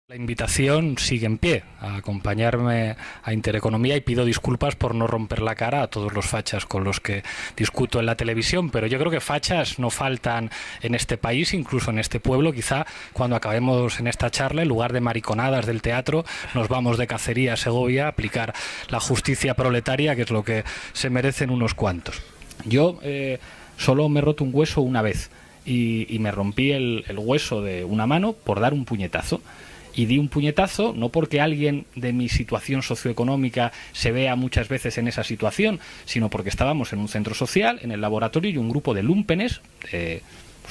La invitación sigue en pie a acompañarme a Intereconomía y pido disculpas por no romper la cara a todos los fachas con los que discuto en la televisión, pero yo creo que fachas no faltan en este país, incluso en este pueblo. Quizá cuando acabemos en esta charla, en lugar de mariconadas del teatro, nos vamos de cacería a Segovia a aplicar la justicia proletaria, que es lo que se merecen unos cuantos. Yo solo me he roto un hueso una vez y me rompí el hueso de una mano por dar un puñetazo. Y di un puñetazo no porque alguien de mi situación socioeconómica se vea muchas veces en esa situación, sino porque estábamos en un centro social, en el laboratorio, y un grupo de lúmpenes, pues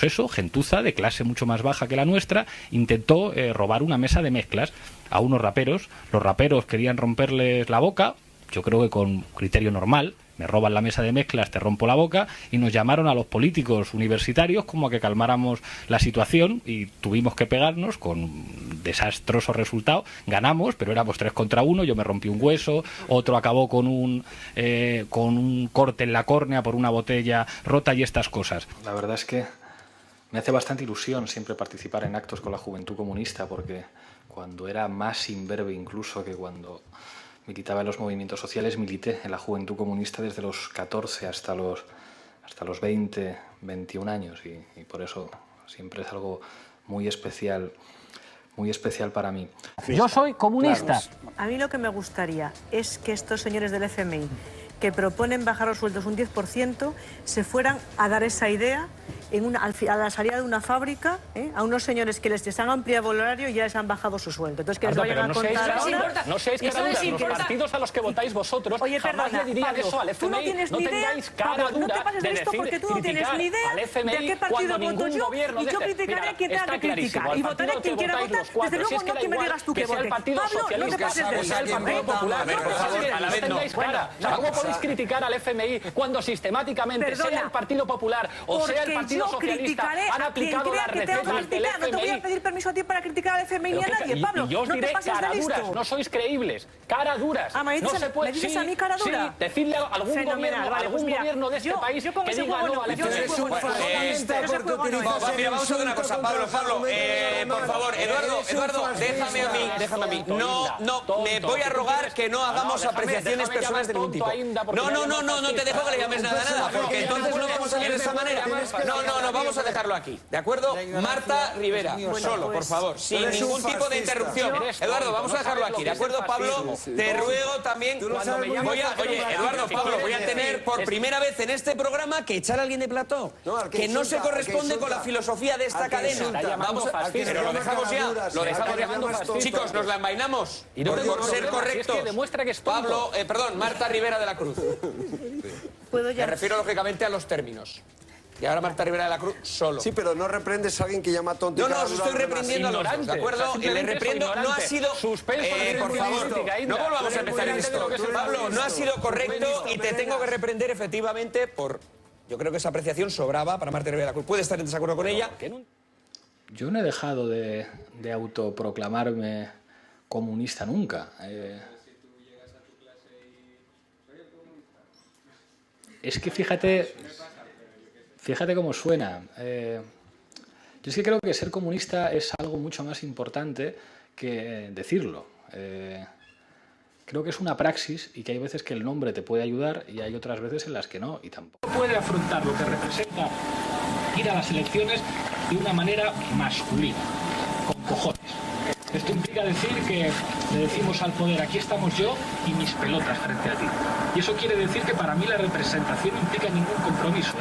eso, gentuza de clase mucho más baja que la nuestra, intentó robar una mesa de mezclas a unos raperos. Los raperos querían romperles la boca, yo creo que con criterio normal. Me roban la mesa de mezclas, te rompo la boca, y nos llamaron a los políticos universitarios como a que calmáramos la situación y tuvimos que pegarnos con desastroso resultado. Ganamos, pero éramos 3 contra 1, yo me rompí un hueso, otro acabó con un corte en la córnea por una botella rota y estas cosas. La verdad es que me hace bastante ilusión siempre participar en actos con la Juventud Comunista, porque cuando era más imberbe incluso que cuando militaba en los movimientos sociales, milité en la Juventud Comunista desde los 14 hasta los 20, 21 años, y por eso siempre es algo muy especial para mí. Yo soy comunista. Claro. A mí lo que me gustaría es que estos señores del FMI, que proponen bajar los sueldos un 10%, se fueran a dar esa idea a la salida de una fábrica, a unos señores que les han ampliado el horario y ya les han bajado su sueldo. Entonces, que les vayan a contar ahora... No seáis caraduras, los partidos a los que votáis vosotros jamás le dirían eso al FMI. Tú no tienes ni idea, Pablo, no te pases de listo porque tú no tienes ni idea de qué partido voto yo, y yo criticaré a quien tenga que criticar y votaré a quien quiera votar. Desde luego no que me digas tú que vote. Pablo, no te pases de listo. ¿Cómo podéis criticar al FMI cuando sistemáticamente, sea el Partido Popular o sea el Partido Socialista, han aplicado las recetas del FMI? No te voy a pedir permiso a ti para criticar al FMI ni a nadie, Pablo. Y yo os diré cara duras, no sois creíbles. Cara duras. No se puede. ¿Me dices a mí cara dura? Sí, decidle a algún gobierno de este país que diga no al FMI. Mira, vamos a hacer una cosa, Pablo, por favor, Eduardo, déjame a mí. No, me voy a rogar que no hagamos apreciaciones personales de ningún tipo. No te dejo que le llames nada, porque entonces no vamos a ir de esa manera. No, vamos a dejarlo aquí, ¿de acuerdo? Marta Rivera, solo, por favor, sin ningún tipo de interrupción. Eduardo, vamos a dejarlo aquí, ¿de acuerdo, Pablo? Te ruego también, voy a tener por primera vez en este programa que echar a alguien de plató, que no se corresponde con la filosofía de esta cadena. Pero lo dejamos ya, chicos, nos la envainamos por ser correctos. Pablo, Marta Rivera de la Cruz. Me refiero lógicamente a los términos. Y ahora Marta Rivera de la Cruz solo. Sí, pero no reprendes a alguien que llama tonto. No, os estoy reprendiendo a los dos, ¿de acuerdo? Y le reprendo, no ha sido... por favor, no volvamos a empezar en esto. Pablo, no ha sido correcto y te tengo que reprender efectivamente por... Yo creo que esa apreciación sobraba para Marta Rivera de la Cruz. ¿Puede estar en desacuerdo con ella? Yo no he dejado de autoproclamarme comunista nunca. Es que fíjate cómo suena. Yo es que creo que ser comunista es algo mucho más importante que decirlo. Creo que es una praxis y que hay veces que el nombre te puede ayudar y hay otras veces en las que no, y tampoco. Puede afrontar lo que representa ir a las elecciones de una manera masculina, con cojones. Esto implica decir que le decimos al poder, aquí estamos yo y mis pelotas frente a ti. Y eso quiere decir que para mí la representación no implica ningún compromiso,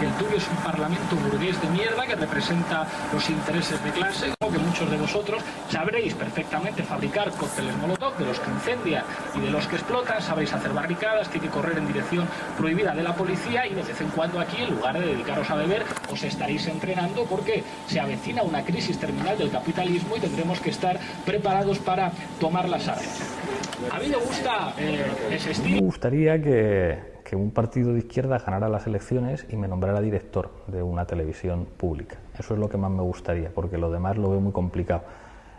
que el tuyo es un parlamento burgués de mierda que representa los intereses de clase, como que muchos de vosotros sabréis perfectamente fabricar cócteles molotov, de los que incendian y de los que explotan, sabéis hacer barricadas, que hay que correr en dirección prohibida de la policía, y de vez en cuando aquí, en lugar de dedicaros a beber, os estaréis entrenando porque se avecina una crisis terminal del capitalismo y tendremos que estar preparados para tomar las armas. A mí me gusta ese estilo. Me gustaría que un partido de izquierda ganara las elecciones y me nombrara director de una televisión pública. Eso es lo que más me gustaría, porque lo demás lo veo muy complicado.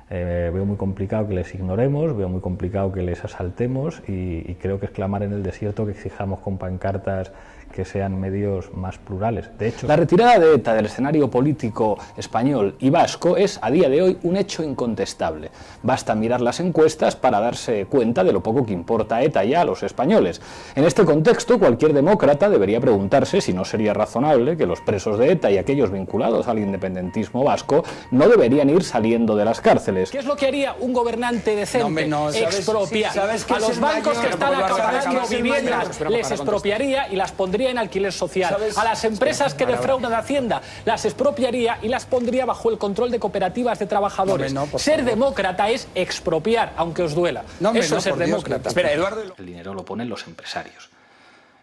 Veo muy complicado que les ignoremos, veo muy complicado que les asaltemos y creo que es clamar en el desierto que exijamos con pancartas que sean medios más plurales. De hecho, la retirada de ETA del escenario político español y vasco es a día de hoy un hecho incontestable. Basta mirar las encuestas para darse cuenta de lo poco que importa ETA ya a los españoles. En este contexto, cualquier demócrata debería preguntarse si no sería razonable que los presos de ETA y aquellos vinculados al independentismo vasco no deberían ir saliendo de las cárceles. ¿Qué es lo que haría un gobernante decente? Expropiar. A los bancos que están acabando viviendas les expropiaría y las pondría en alquiler social. A las empresas que defraudan Hacienda las expropiaría y las pondría bajo el control de cooperativas de trabajadores. Ser demócrata es expropiar, aunque os duela. Eso es ser demócrata. Espera, Eduardo. El dinero lo ponen los empresarios.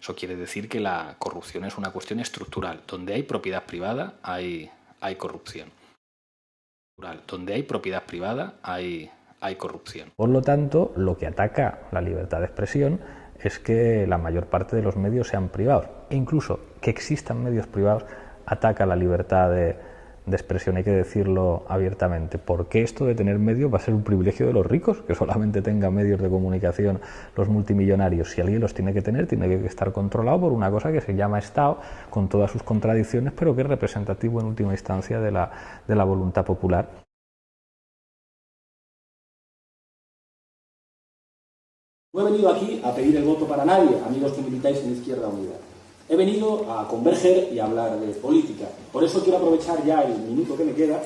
Eso quiere decir que la corrupción es una cuestión estructural. Donde hay propiedad privada hay corrupción. Donde hay propiedad privada hay corrupción. Por lo tanto, lo que ataca la libertad de expresión es que la mayor parte de los medios sean privados. E incluso que existan medios privados ataca la libertad de expresión, hay que decirlo abiertamente. Porque esto de tener medios va a ser un privilegio de los ricos, que solamente tengan medios de comunicación los multimillonarios. Si alguien los tiene que tener, tiene que estar controlado por una cosa que se llama Estado, con todas sus contradicciones, pero que es representativo en última instancia de la voluntad popular. No he venido aquí a pedir el voto para nadie, amigos que militáis en Izquierda Unida. He venido a converger y a hablar de política. Por eso quiero aprovechar ya el minuto que me queda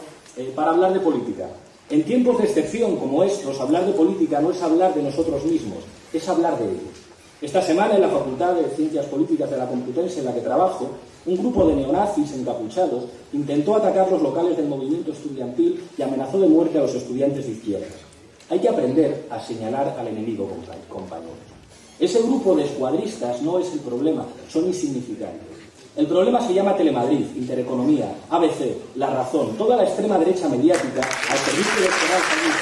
para hablar de política. En tiempos de excepción como estos, hablar de política no es hablar de nosotros mismos, es hablar de ellos. Esta semana en la Facultad de Ciencias Políticas de la Complutense en la que trabajo, un grupo de neonazis encapuchados intentó atacar los locales del movimiento estudiantil y amenazó de muerte a los estudiantes de izquierdas. Hay que aprender a señalar al enemigo, compañeros. Ese grupo de escuadristas no es el problema, son insignificantes. El problema se llama Telemadrid, Intereconomía, ABC, La Razón, toda la extrema derecha mediática al servicio electoral salud.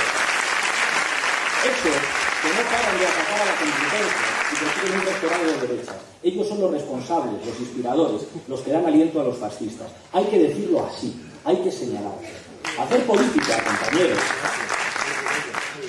Esos que no paran de atacar a la Complutense y que tienen un doctorado de derecha. Ellos son los responsables, los inspiradores, los que dan aliento a los fascistas. Hay que decirlo así, hay que señalar. Hacer política, compañeros,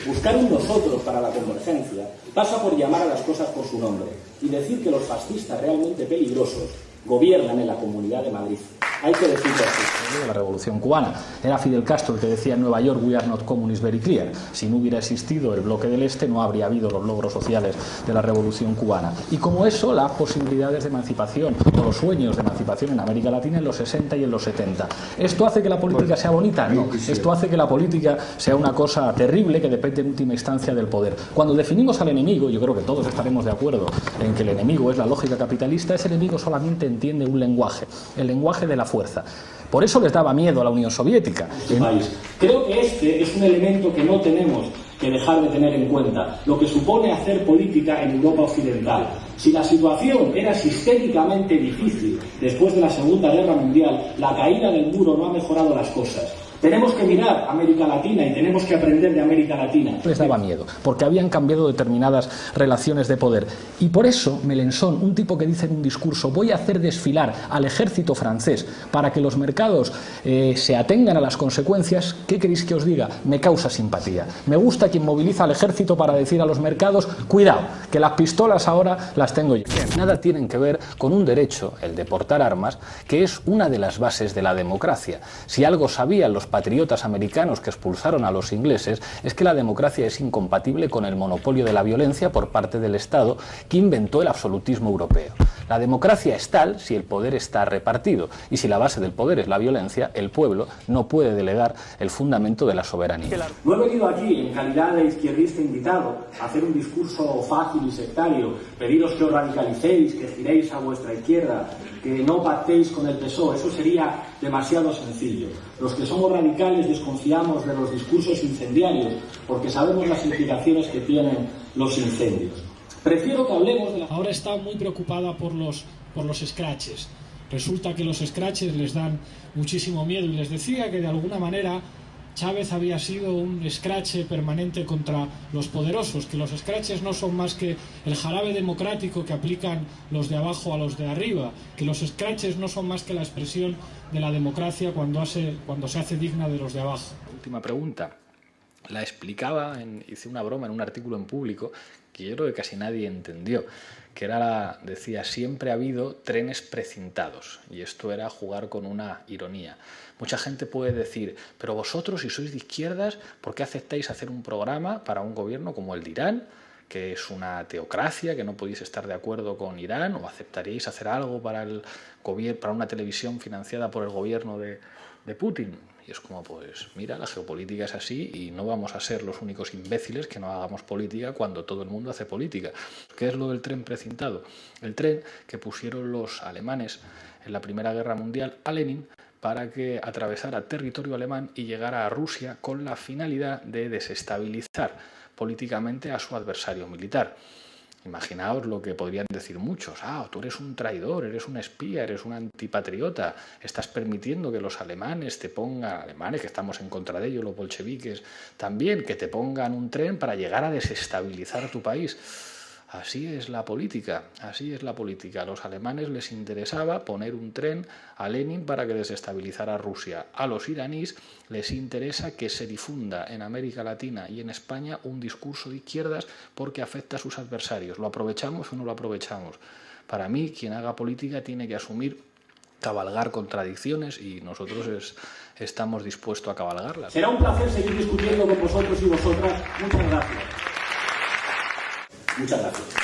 buscar un nosotros para la convergencia pasa por llamar a las cosas por su nombre y decir que los fascistas realmente peligrosos gobiernan en la Comunidad de Madrid. Hay que decirlo así. La Revolución Cubana. Era Fidel Castro el que decía en Nueva York: "We are not communist, very clear". Si no hubiera existido el bloque del Este, no habría habido los logros sociales de la Revolución Cubana. Y como eso, las posibilidades de emancipación o los sueños de emancipación en América Latina en los 60 y en los 70. ¿Esto hace que la política sea bonita? No. Esto hace que la política sea una cosa terrible que depende en última instancia del poder. Cuando definimos al enemigo, yo creo que todos estaremos de acuerdo en que el enemigo es la lógica capitalista, ese enemigo solamente entiende un lenguaje, el lenguaje de la fuerza. Por eso les daba miedo a la Unión Soviética. Creo que este es un elemento que no tenemos que dejar de tener en cuenta, lo que supone hacer política en Europa Occidental. Si la situación era sistémicamente difícil después de la Segunda Guerra Mundial, la caída del muro no ha mejorado las cosas. Tenemos que mirar a América Latina y tenemos que aprender de América Latina. Les daba miedo, porque habían cambiado determinadas relaciones de poder. Y por eso Mélenchon, un tipo que dice en un discurso: "Voy a hacer desfilar al ejército francés para que los mercados se atengan a las consecuencias", ¿qué queréis que os diga? Me causa simpatía. Me gusta quien moviliza al ejército para decir a los mercados: cuidado, que las pistolas ahora las tengo yo. Nada tienen que ver con un derecho, el de portar armas, que es una de las bases de la democracia. Si algo sabían los patriotas americanos que expulsaron a los ingleses, es que la democracia es incompatible con el monopolio de la violencia por parte del Estado que inventó el absolutismo europeo. La democracia es tal si el poder está repartido, y si la base del poder es la violencia, el pueblo no puede delegar el fundamento de la soberanía. No he venido aquí en calidad de izquierdista invitado a hacer un discurso fácil y sectario, pediros que os radicalicéis, que giréis a vuestra izquierda, que no pactéis con el PSOE. Eso sería demasiado sencillo. Los que somos radicales desconfiamos de los discursos incendiarios porque sabemos las implicaciones que tienen los incendios. Prefiero que hablemos de la... Ahora está muy preocupada por los scratches. Resulta que los scratches les dan muchísimo miedo, y les decía que de alguna manera Chávez había sido un scratch permanente contra los poderosos, que los scratches no son más que el jarabe democrático que aplican los de abajo a los de arriba, que los scratches no son más que la expresión de la democracia cuando se hace digna de los de abajo. Última pregunta. la explicaba, hice una broma en un artículo en Público que yo creo que casi nadie entendió, que era decía, siempre ha habido trenes precintados, y esto era jugar con una ironía. Mucha gente puede decir, pero vosotros, si sois de izquierdas, ¿por qué aceptáis hacer un programa para un gobierno como el de Irán, que es una teocracia, que no podéis estar de acuerdo con Irán, o aceptaríais hacer algo para una televisión financiada por el gobierno de Putin? Y es como, pues mira, la geopolítica es así y no vamos a ser los únicos imbéciles que no hagamos política cuando todo el mundo hace política. ¿Qué es lo del tren precintado? El tren que pusieron los alemanes en la Primera Guerra Mundial a Lenin para que atravesara territorio alemán y llegara a Rusia con la finalidad de desestabilizar políticamente a su adversario militar. Imaginaos lo que podrían decir muchos. Tú eres un traidor, eres un espía, eres un antipatriota, estás permitiendo que los alemanes te pongan, alemanes que estamos en contra de ellos, los bolcheviques también, que te pongan un tren para llegar a desestabilizar tu país. Así es la política, así es la política. A los alemanes les interesaba poner un tren a Lenin para que desestabilizara Rusia. A los iraníes les interesa que se difunda en América Latina y en España un discurso de izquierdas porque afecta a sus adversarios. ¿Lo aprovechamos o no lo aprovechamos? Para mí, quien haga política tiene que asumir cabalgar contradicciones y nosotros estamos dispuestos a cabalgarlas. Será un placer seguir discutiendo con vosotros y vosotras. Muchas gracias. Muchas gracias.